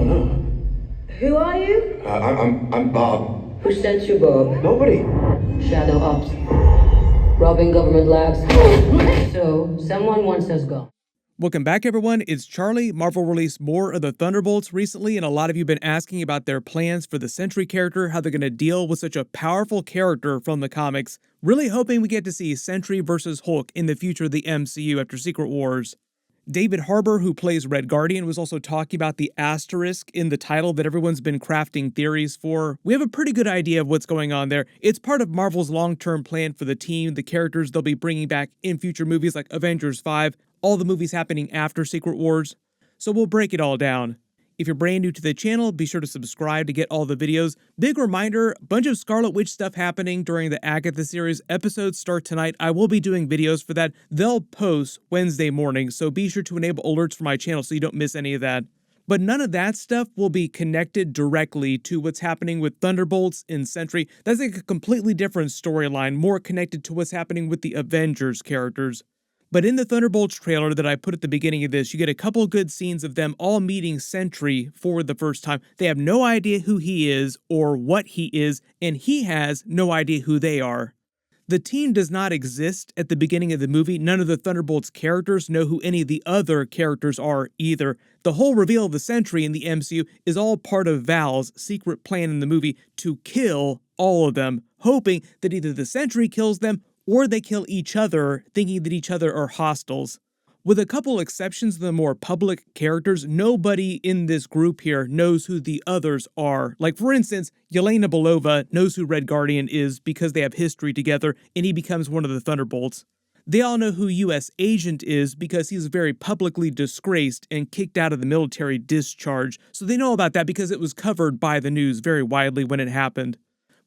know. Who are you? I'm Bob. Who sent you, Bob? Nobody. Shadow ops. Robbing government labs. So, someone wants us gone. Welcome back, everyone. It's Charlie. Marvel released more of the Thunderbolts recently, and a lot of you have been asking about their plans for the Sentry character, how they're going to deal with such a powerful character from the comics. Really hoping we get to see Sentry versus Hulk in the future of the MCU after Secret Wars. David Harbour, who plays Red Guardian, was also talking about the asterisk in the title that everyone's been crafting theories for. We have a pretty good idea of what's going on there. It's part of Marvel's long-term plan for the team, the characters they'll be bringing back in future movies like Avengers 5, all the movies happening after Secret Wars. So we'll break it all down. If you're brand new to the channel, be sure to subscribe to get all the videos. Big reminder, a bunch of Scarlet Witch stuff happening during the Agatha series. Episodes start tonight. I will be doing videos for that. They'll post Wednesday morning, so be sure to enable alerts for my channel so you don't miss any of that. But none of that stuff will be connected directly to what's happening with Thunderbolts and Sentry. That's like a completely different storyline, more connected to what's happening with the Avengers characters. But in the Thunderbolts trailer that I put at the beginning of this, you get a couple good scenes of them all meeting Sentry for the first time. They have no idea who he is or what he is, and he has no idea who they are. The team does not exist at the beginning of the movie. None of the Thunderbolts characters know who any of the other characters are either. The whole reveal of the Sentry in the MCU is all part of Val's secret plan in the movie to kill all of them, hoping that either the Sentry kills them or they kill each other, thinking that each other are hostiles. With a couple exceptions of the more public characters, nobody in this group here knows who the others are. Like, for instance, Yelena Belova knows who Red Guardian is because they have history together, and he becomes one of the Thunderbolts. They all know who U.S. Agent is because he's very publicly disgraced and kicked out of the military discharge, so they know about that because it was covered by the news very widely when it happened.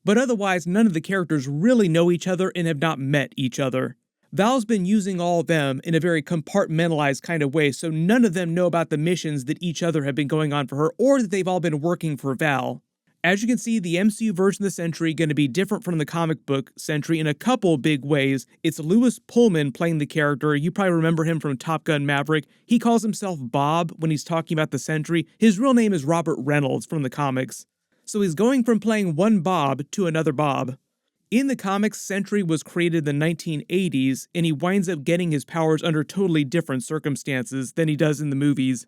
But otherwise, none of the characters really know each other and have not met each other. Val's been using all of them in a very compartmentalized kind of way, so none of them know about the missions that each other have been going on for her, or that they've all been working for Val. As you can see, the MCU version of the Sentry going to be different from the comic book Sentry in a couple big ways. It's Lewis Pullman playing the character. You probably remember him from Top Gun Maverick. He calls himself Bob when he's talking about the Sentry. His real name is Robert Reynolds from the comics. So he's going from playing one Bob to another Bob. In the comics, Sentry was created in the 1980s, and he winds up getting his powers under totally different circumstances than he does in the movies.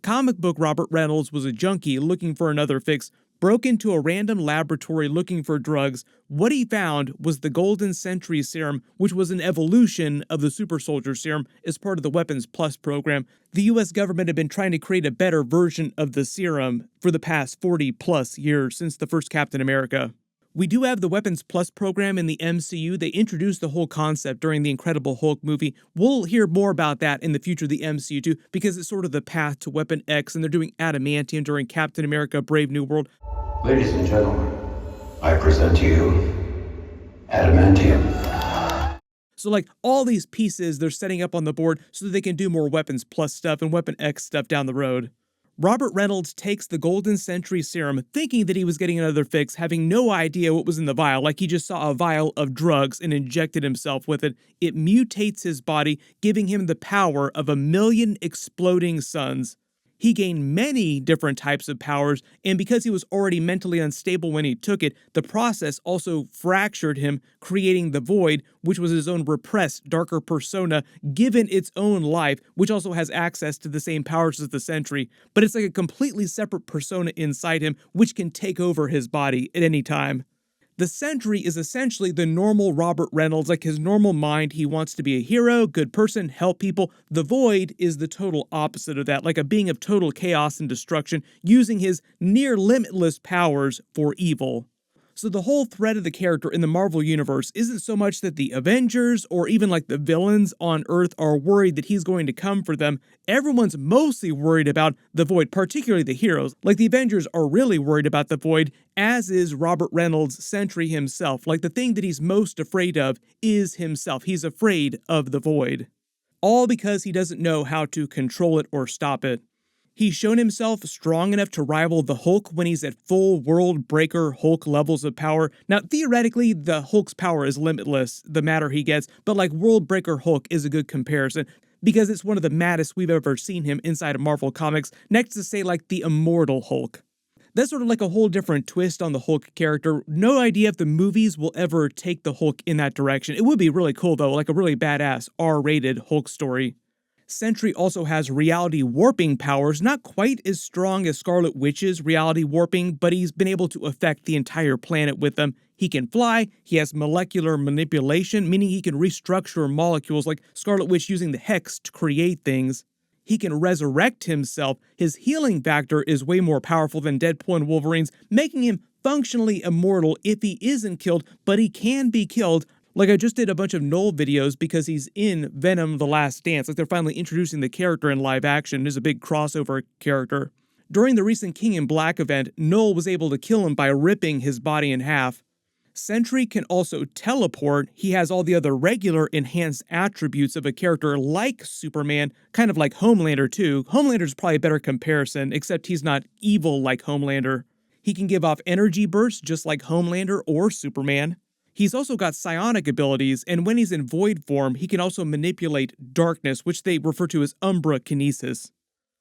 Comic book Robert Reynolds was a junkie looking for another fix, broke into a random laboratory looking for drugs. What he found was the Golden Sentry Serum, which was an evolution of the Super Soldier Serum as part of the Weapons Plus program. The US government had been trying to create a better version of the serum for the past 40 plus years since the first Captain America. We do have the Weapons Plus program in the MCU. They introduced the whole concept during the Incredible Hulk movie. We'll hear more about that in the future of the MCU too, because it's sort of the path to Weapon X, and they're doing Adamantium during Captain America Brave New World. Ladies and gentlemen, I present to you Adamantium. So like all these pieces they're setting up on the board so that they can do more Weapons Plus stuff and Weapon X stuff down the road. Robert Reynolds takes the Golden Sentry Serum thinking that he was getting another fix, having no idea what was in the vial, like he just saw a vial of drugs and injected himself with it. It mutates his body, giving him the power of 1,000,000 exploding suns. He gained many different types of powers, and because he was already mentally unstable when he took it, the process also fractured him, creating the Void, which was his own repressed, darker persona, given its own life, which also has access to the same powers as the Sentry, but it's like a completely separate persona inside him, which can take over his body at any time. The Sentry is essentially the normal Robert Reynolds, like his normal mind. He wants to be a hero, good person, help people. The Void is the total opposite of that, like a being of total chaos and destruction, using his near limitless powers for evil. So the whole thread of the character in the Marvel Universe isn't so much that the Avengers or even like the villains on Earth are worried that he's going to come for them. Everyone's mostly worried about the Void, particularly the heroes. Like the Avengers are really worried about the Void, as is Robert Reynolds' Sentry himself. Like the thing that he's most afraid of is himself. He's afraid of the Void. All because he doesn't know how to control it or stop it. He's shown himself strong enough to rival the Hulk when he's at full World Breaker Hulk levels of power. Now, theoretically, the Hulk's power is limitless, the matter he gets, but like World Breaker Hulk is a good comparison. because it's one of the maddest we've ever seen him inside of Marvel Comics, next to say like the immortal Hulk. That's sort of like a whole different twist on the Hulk character. No idea if the movies will ever take the Hulk in that direction. It would be really cool though, like a really badass R-rated Hulk story. Sentry also has reality warping powers, not quite as strong as Scarlet Witch's reality warping, but he's been able to affect the entire planet with them. He can fly, he has molecular manipulation, meaning he can restructure molecules like Scarlet Witch using the Hex to create things. He can resurrect himself. His healing factor is way more powerful than Deadpool and Wolverine's, making him functionally immortal if he isn't killed, but he can be killed. Like I just did a bunch of Noel videos because he's in Venom: The Last Dance. Like they're finally introducing the character in live action. There's a big crossover character. During the recent King in Black event, Noel was able to kill him by ripping his body in half. Sentry can also teleport. He has all the other regular enhanced attributes of a character like Superman, kind of like Homelander too. Homelander's probably a better comparison, except he's not evil like Homelander. He can give off energy bursts just like Homelander or Superman. He's also got psionic abilities, and when he's in void form, he can also manipulate darkness, which they refer to as umbra kinesis.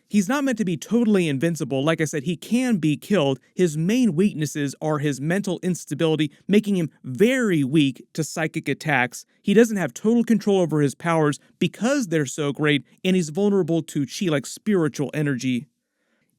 He's not meant to be totally invincible. Like I said, he can be killed. His main weaknesses are his mental instability, making him very weak to psychic attacks. He doesn't have total control over his powers because they're so great, and he's vulnerable to chi, like spiritual energy.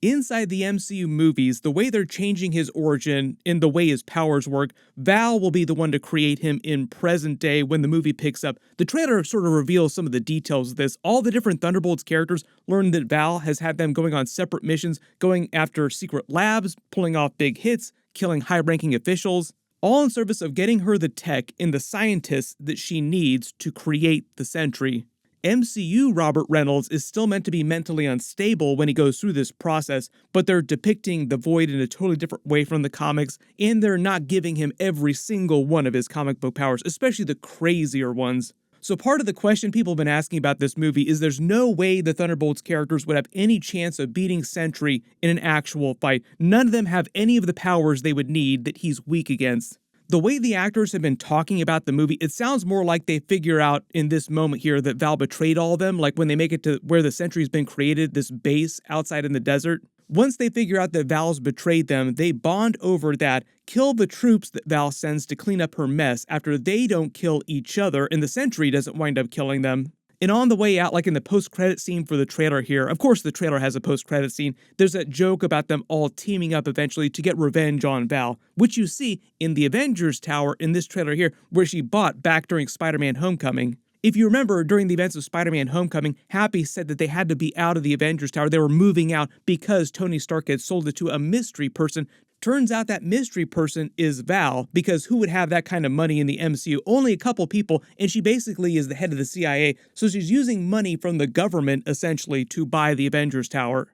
Inside the MCU movies, the way they're changing his origin and the way his powers work, Val will be the one to create him in present day when the movie picks up. The trailer sort of reveals some of the details of this. All the different Thunderbolts characters learn that Val has had them going on separate missions, going after secret labs, pulling off big hits, killing high-ranking officials, all in service of getting her the tech and the scientists that she needs to create the Sentry. MCU Robert Reynolds is still meant to be mentally unstable when he goes through this process, but they're depicting the Void in a totally different way from the comics, and they're not giving him every single one of his comic book powers, especially the crazier ones. So part of the question people have been asking about this movie is there's no way the Thunderbolts characters would have any chance of beating Sentry in an actual fight. None of them have any of the powers they would need that he's weak against. The way the actors have been talking about the movie, it sounds more like they figure out in this moment here that Val betrayed all of them, like when they make it to where the Sentry's been created, this base outside in the desert. Once they figure out that Val's betrayed them, they bond over that, kill the troops that Val sends to clean up her mess after they don't kill each other, and the Sentry doesn't wind up killing them. And on the way out, like in the post-credit scene for the trailer here, of course the trailer has a post-credit scene, there's that joke about them all teaming up eventually to get revenge on Val, which you see in the Avengers Tower in this trailer here, where she bought back during Spider-Man Homecoming. If you remember, during the events of Spider-Man Homecoming, Happy said that they had to be out of the Avengers Tower. They were moving out because Tony Stark had sold it to a mystery person. Turns out that mystery person is Val, because who would have that kind of money in the MCU? Only a couple people, and she basically is the head of the CIA, so she's using money from the government, essentially, to buy the Avengers Tower.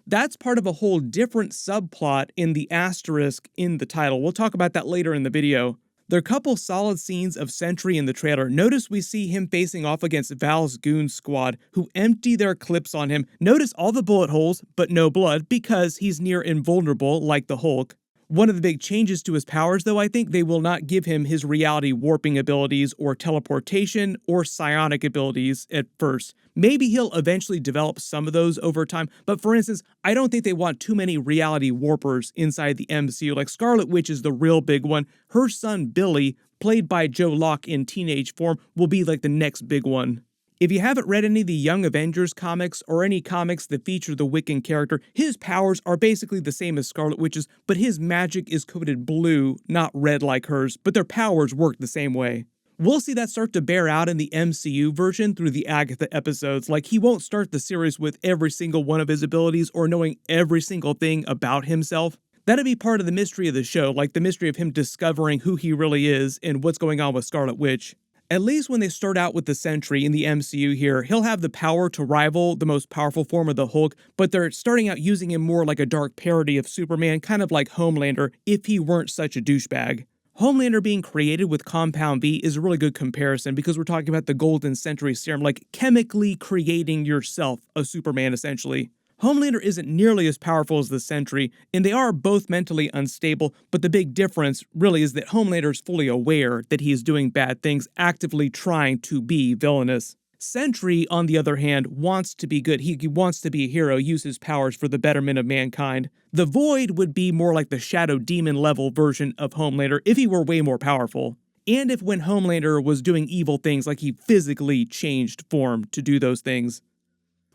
That's part of a whole different subplot in the asterisk in the title. We'll talk about that later in the video. There are a couple solid scenes of Sentry in the trailer. Notice we see him facing off against Val's goon squad, who empty their clips on him. Notice all the bullet holes, but no blood, because he's near invulnerable, like the Hulk. One of the big changes to his powers, though, I think they will not give him his reality warping abilities or teleportation or psionic abilities at first. Maybe he'll eventually develop some of those over time, but for instance, I don't think they want too many reality warpers inside the MCU. Like Scarlet Witch is the real big one. Her son Billy, played by Joe Locke in teenage form, will be like the next big one. If you haven't read any of the Young Avengers comics or any comics that feature the Wiccan character, his powers are basically the same as Scarlet Witch's, but his magic is coated blue, not red like hers, but their powers work the same way. We'll see that start to bear out in the MCU version through the Agatha episodes. Like, he won't start the series with every single one of his abilities or knowing every single thing about himself. That'd be part of the mystery of the show, like the mystery of him discovering who he really is and what's going on with Scarlet Witch. At least when they start out with the Sentry in the MCU here, he'll have the power to rival the most powerful form of the Hulk, but they're starting out using him more like a dark parody of Superman, kind of like Homelander, if he weren't such a douchebag. Homelander being created with Compound V is a really good comparison because we're talking about the Golden Sentry Serum, like chemically creating yourself a Superman, essentially. Homelander isn't nearly as powerful as the Sentry, and they are both mentally unstable, but the big difference really is that Homelander is fully aware that he is doing bad things, actively trying to be villainous. Sentry, on the other hand, wants to be good. He wants to be a hero, use his powers for the betterment of mankind. The Void would be more like the Shadow Demon level version of Homelander if he were way more powerful. And if when Homelander was doing evil things, like he physically changed form to do those things.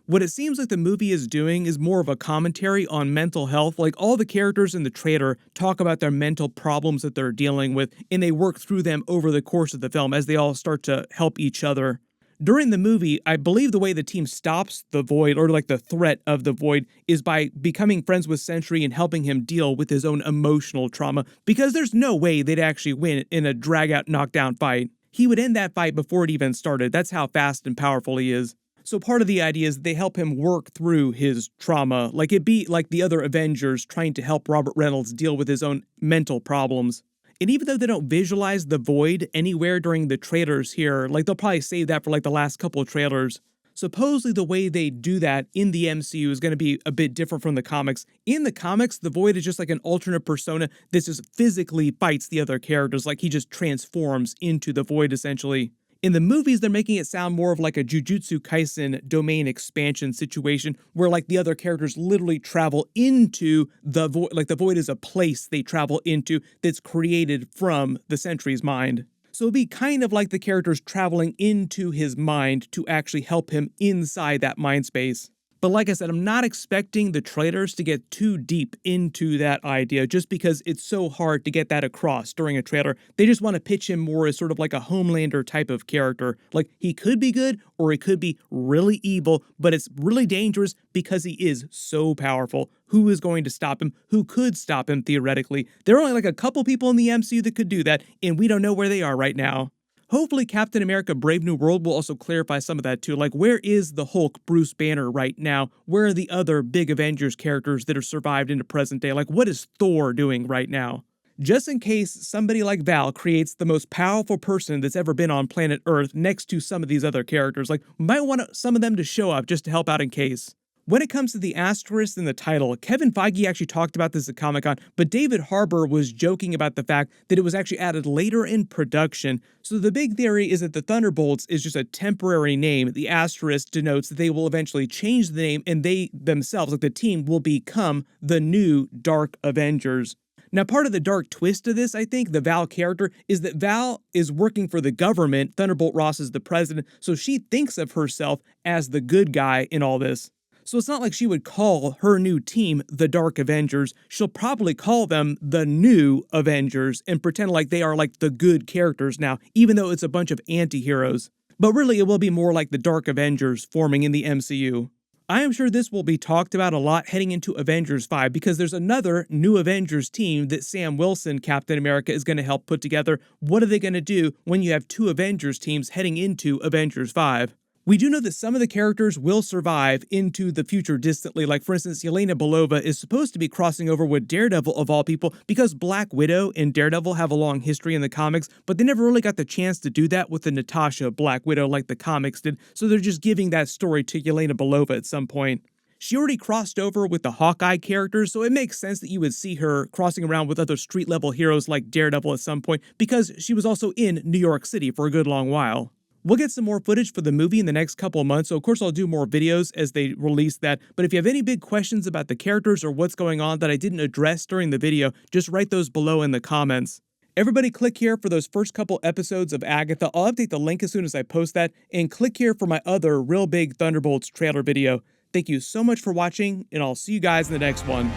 What it seems like the movie is doing is more of a commentary on mental health. Like all the characters in the trailer talk about their mental problems that they're dealing with, and they work through them over the course of the film as they all start to help each other. During the movie, I believe the way the team stops the Void, or like the threat of the Void, is by becoming friends with Sentry and helping him deal with his own emotional trauma, because there's no way they'd actually win in a drag-out, knockdown fight. He would end that fight before it even started. That's how fast and powerful he is. So part of the idea is they help him work through his trauma, like it'd be like the other Avengers trying to help Robert Reynolds deal with his own mental problems. And even though they don't visualize the Void anywhere during the trailers here, like they'll probably save that for like the last couple of trailers, supposedly the way they do that in the MCU is going to be a bit different from the comics. In the comics, the Void is just like an alternate persona that just physically fights the other characters, like he just transforms into the Void essentially. In the movies, they're making it sound more of like a Jujutsu Kaisen domain expansion situation where like the other characters literally travel into the Void, like the Void is a place they travel into that's created from the Sentry's mind. So it'd be kind of like the characters traveling into his mind to actually help him inside that mind space. But like I said, I'm not expecting the trailers to get too deep into that idea just because it's so hard to get that across during a trailer. They just want to pitch him more as sort of like a Homelander type of character. Like he could be good or he could be really evil, but it's really dangerous because he is so powerful. Who is going to stop him? Who could stop him theoretically? There are only like a couple people in the MCU that could do that, and we don't know where they are right now. Hopefully Captain America Brave New World will also clarify some of that too. Like, where is the Hulk Bruce Banner right now? Where are the other big Avengers characters that have survived into present day? Like, what is Thor doing right now? Just in case somebody like Val creates the most powerful person that's ever been on planet Earth next to some of these other characters. Like, we might want some of them to show up just to help out in case. When it comes to the asterisk in the title, Kevin Feige actually talked about this at Comic-Con, but David Harbour was joking about the fact that it was actually added later in production. So the big theory is that the Thunderbolts is just a temporary name. The asterisk denotes that they will eventually change the name and they themselves, like the team, will become the new Dark Avengers. Now, part of the dark twist of this, I think, the Val character, is that Val is working for the government. Thunderbolt Ross is the president, so she thinks of herself as the good guy in all this. So it's not like she would call her new team the Dark Avengers. She'll probably call them the New Avengers and pretend like they are like the good characters now, even though it's a bunch of anti-heroes. But really, it will be more like the Dark Avengers forming in the MCU. I am sure this will be talked about a lot heading into Avengers 5 because there's another New Avengers team that Sam Wilson, Captain America, is going to help put together. What are they going to do when you have two Avengers teams heading into Avengers 5? We do know that some of the characters will survive into the future distantly, like for instance, Yelena Belova is supposed to be crossing over with Daredevil of all people because Black Widow and Daredevil have a long history in the comics, but they never really got the chance to do that with the Natasha Black Widow like the comics did, so they're just giving that story to Yelena Belova at some point. She already crossed over with the Hawkeye characters, so it makes sense that you would see her crossing around with other street-level heroes like Daredevil at some point because she was also in New York City for a good long while. We'll get some more footage for the movie in the next couple of months, so of course I'll do more videos as they release that. But if you have any big questions about the characters or what's going on that I didn't address during the video, just write those below in the comments. Everybody click here for those first couple episodes of Agatha. I'll update the link as soon as I post that, and click here for my other real big Thunderbolts trailer video. Thank you so much for watching, and I'll see you guys in the next one.